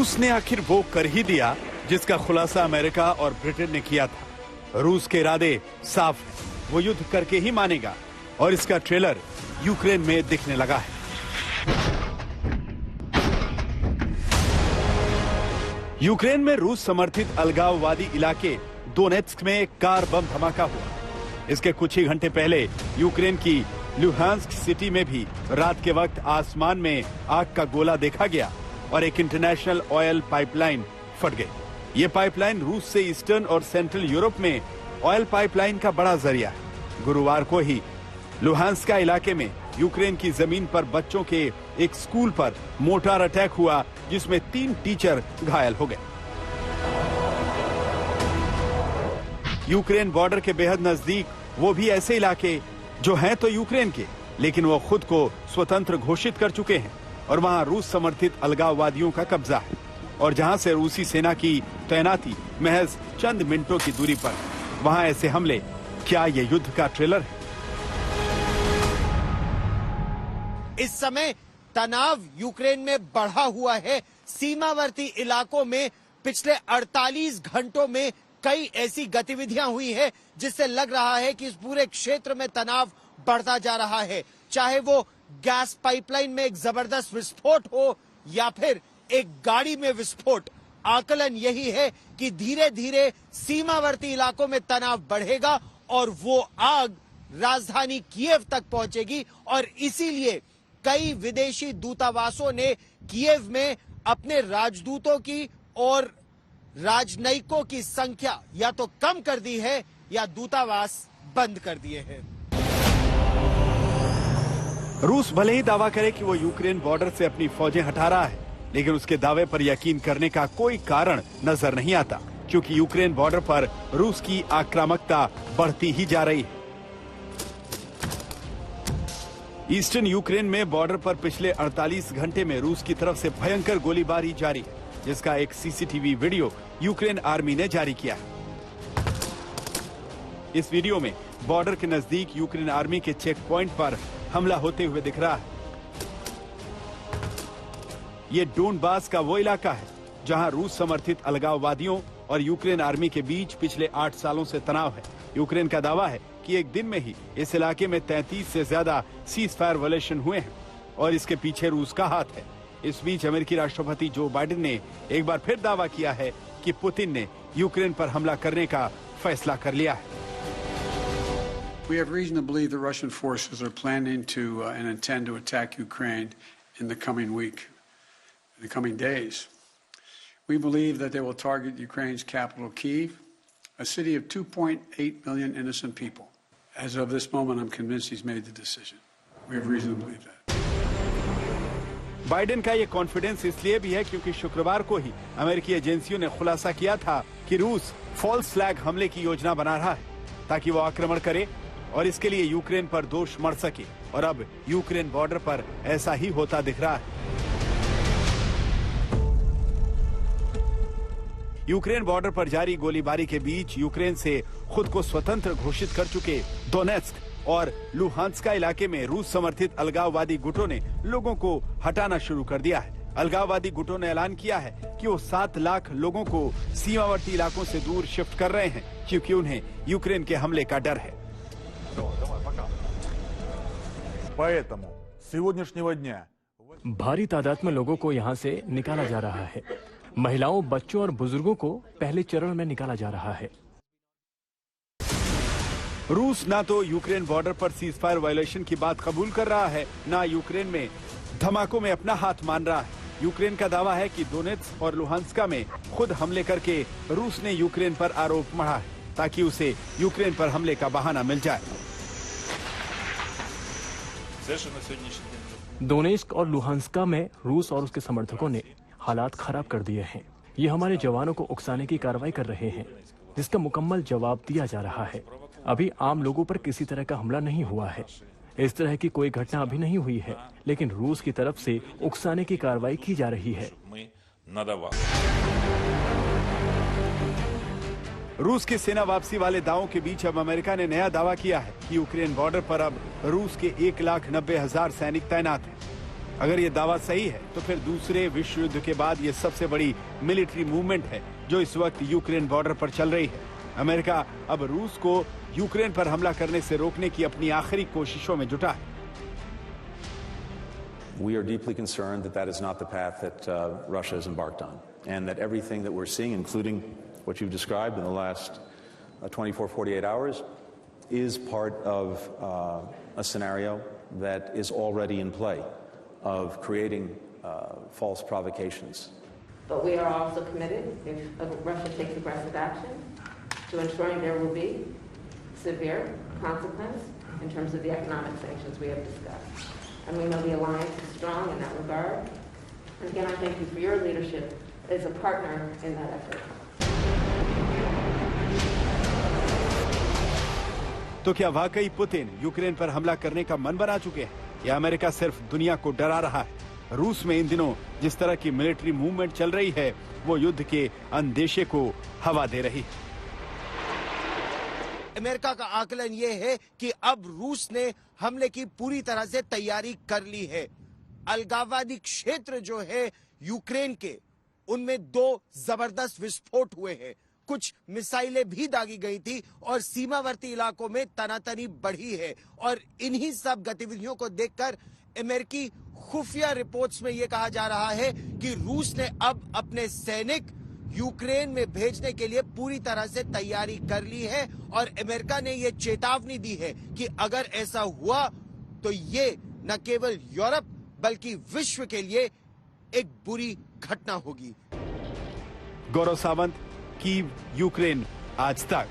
रूस ने आखिर वो कर ही दिया जिसका खुलासा अमेरिका और ब्रिटेन ने किया था। रूस के इरादे साफ हैं, वो युद्ध करके ही मानेगा और इसका ट्रेलर यूक्रेन में दिखने लगा है। यूक्रेन में रूस समर्थित अलगाववादी इलाके डोनेत्स्क में एक कार बम धमाका हुआ। इसके कुछ ही घंटे पहले यूक्रेन की लुहांस्क सिटी में भी रात के वक्त आसमान में आग का गोला देखा गया और एक इंटरनेशनल ऑयल पाइपलाइन फट गई। ये पाइपलाइन रूस से ईस्टर्न और सेंट्रल यूरोप में ऑयल पाइपलाइन का बड़ा जरिया है। गुरुवार को ही लुहांस्क इलाके में यूक्रेन की जमीन पर बच्चों के एक स्कूल पर मोर्टार अटैक हुआ, जिसमें 3 टीचर घायल हो गए। यूक्रेन बॉर्डर के बेहद नजदीक वो भी ऐसे इलाके जो हैं तो यूक्रेन के, लेकिन वो खुद को स्वतंत्र घोषित कर चुके हैं और वहां रूस समर्थित अलगाववादियों का कब्जा है और जहां से रूसी सेना की तैनाती महज चंद मिनटों की दूरी पर। वहां ऐसे हमले क्या ये युद्ध का ट्रेलर है? इस समय तनाव यूक्रेन में बढ़ा हुआ है। सीमावर्ती इलाकों में पिछले 48 घंटों में कई ऐसी गतिविधियां हुई है जिससे लग रहा है कि इस पूरे क्षेत्र में तनाव बढ़ता जा रहा है। चाहे वो गैस पाइपलाइन में एक जबरदस्त विस्फोट हो या फिर एक गाड़ी में विस्फोट, आकलन यही है कि धीरे धीरे सीमावर्ती इलाकों में तनाव बढ़ेगा और वो आग राजधानी कीव तक पहुंचेगी और इसीलिए कई विदेशी दूतावासों ने कीव में अपने राजदूतों की और राजनयिकों की संख्या या तो कम कर दी है या दूतावास बंद कर दिए हैं। रूस भले ही दावा करे कि वो यूक्रेन बॉर्डर से अपनी फौजें हटा रहा है, लेकिन उसके दावे पर यकीन करने का कोई कारण नजर नहीं आता, क्योंकि यूक्रेन बॉर्डर पर रूस की आक्रामकता बढ़ती ही जा रही है। ईस्टर्न यूक्रेन में बॉर्डर पर पिछले 48 घंटे में रूस की तरफ से भयंकर गोलीबारी जारी है, जिसका एक सीसीटीवी वीडियो यूक्रेन आर्मी ने जारी किया है। इस वीडियो में बॉर्डर के नजदीक यूक्रेन आर्मी के चेक पॉइंट पर हमला होते हुए दिख रहा है। ये डोनबास का वो इलाका है जहां रूस समर्थित अलगाववादियों और यूक्रेन आर्मी के बीच पिछले 8 सालों से तनाव है। यूक्रेन का दावा है कि एक दिन में ही इस इलाके में 33 से ज्यादा सीज फायर वायलेशन हुए हैं और इसके पीछे रूस का हाथ है। इस बीच अमेरिकी राष्ट्रपति जो बाइडेन ने एक बार फिर दावा किया है कि पुतिन ने यूक्रेन पर हमला करने का फैसला कर लिया है। We have reason to believe the Russian forces are planning to and intend to attack Ukraine in the coming week, in the coming days. We believe that they will target Ukraine's capital, Kyiv, a city of 2.8 million innocent people. As of this moment, I'm convinced he's made the decision. We have reason to believe that. Biden का ये confidence इसलिए भी है क्योंकि शुक्रवार को ही अमेरिकी एजेंसियों ने खुलासा किया था कि रूस फॉल्स फ्लैग हमले की योजना बना रहा है ताकि वो आक्रमण करे और इसके लिए यूक्रेन पर दोष मढ़ सके, और अब यूक्रेन बॉर्डर पर ऐसा ही होता दिख रहा है। यूक्रेन बॉर्डर पर जारी गोलीबारी के बीच यूक्रेन से खुद को स्वतंत्र घोषित कर चुके डोनेत्स्क और लुहांस्क इलाके में रूस समर्थित अलगाववादी गुटों ने लोगों को हटाना शुरू कर दिया है। अलगाववादी गुटों ने ऐलान किया है कि वो 7 लाख लोगों को सीमावर्ती इलाकों से दूर शिफ्ट कर रहे हैं क्योंकि उन्हें यूक्रेन के हमले का डर है। भारी तादाद में लोगों को यहाँ से निकाला जा रहा है। महिलाओं, बच्चों और बुजुर्गों को पहले चरण में निकाला जा रहा है। रूस ना तो यूक्रेन बॉर्डर पर सीज फायर वायलेशन की बात कबूल कर रहा है, ना यूक्रेन में धमाकों में अपना हाथ मान रहा है। यूक्रेन का दावा है कि डोनेत्स्क और लुहांस्क में खुद हमले करके रूस ने यूक्रेन पर आरोप मढ़ा है ताकि उसे यूक्रेन पर हमले का बहाना मिल जाए। डोनेत्स्क और लुहांस्क में रूस और उसके समर्थकों ने हालात खराब कर दिए हैं। ये हमारे जवानों को उकसाने की कार्रवाई कर रहे हैं, जिसका मुकम्मल जवाब दिया जा रहा है। अभी आम लोगों पर किसी तरह का हमला नहीं हुआ है, इस तरह की कोई घटना अभी नहीं हुई है, लेकिन रूस की तरफ से उकसाने की कार्रवाई की जा रही है। रूस की सेना वापसी वाले दावों के बीच अब अमेरिका ने नया दावा किया है कि यूक्रेन बॉर्डर पर अब रूस के 1,90,000 सैनिक तैनात हैं। अगर ये दावा सही है तो फिर दूसरे विश्व युद्ध के बाद ये सबसे बड़ी मिलिट्री मूवमेंट है जो इस वक्त यूक्रेन बॉर्डर पर चल रही है। अमेरिका अब रूस को यूक्रेन पर हमला करने से रोकने की अपनी आखिरी कोशिशों में जुटा है। We are deeply concerned that that is not the path that Russia has embarked on, and that everything that we're seeing, including what you've described in the last 24, 48 hours, is part of a scenario that is already in play of creating false provocations. But we are also committed, if Russia takes aggressive action, to ensuring there will be severe consequence in terms of the economic sanctions we have discussed. And we know the alliance is strong in that regard. And again, I thank you for your leadership as a partner in that effort. तो क्या वाकई Putin Ukraine पर हमला करने का मन बना चुके हैं या अमेरिका सिर्फ दुनिया को डरा रहा है? रूस में इन दिनों जिस तरह की मिलिट्री मूवमेंट चल रही है वो युद्ध के अंदेशे को हवा दे रही है। अमेरिका का आकलन ये है कि अब रूस ने हमले की पूरी तरह से तैयारी कर ली है। अलगाववादी क्षेत्र जो है यूक्रेन के, उनमें 2 जबरदस्त विस्फोट हुए हैं। कुछ मिसाइलें भी दागी गई थी और सीमावर्ती इलाकों में तनातनी बढ़ी है। और इन्हीं सब गतिविधियों को देखकर अमेरिकी खुफिया रिपोर्ट्स में यह कहा जा रहा है कि रूस ने अब अपने सैनिक यूक्रेन में भेजने के लिए पूरी तरह से तैयारी कर ली है। और अमेरिका ने यह चेतावनी दी है कि अगर ऐसा हुआ तो ये न केवल यूरोप बल्कि विश्व के लिए एक बुरी घटना होगी। गौरव सावंत, कीव, यूक्रेन, आज तक।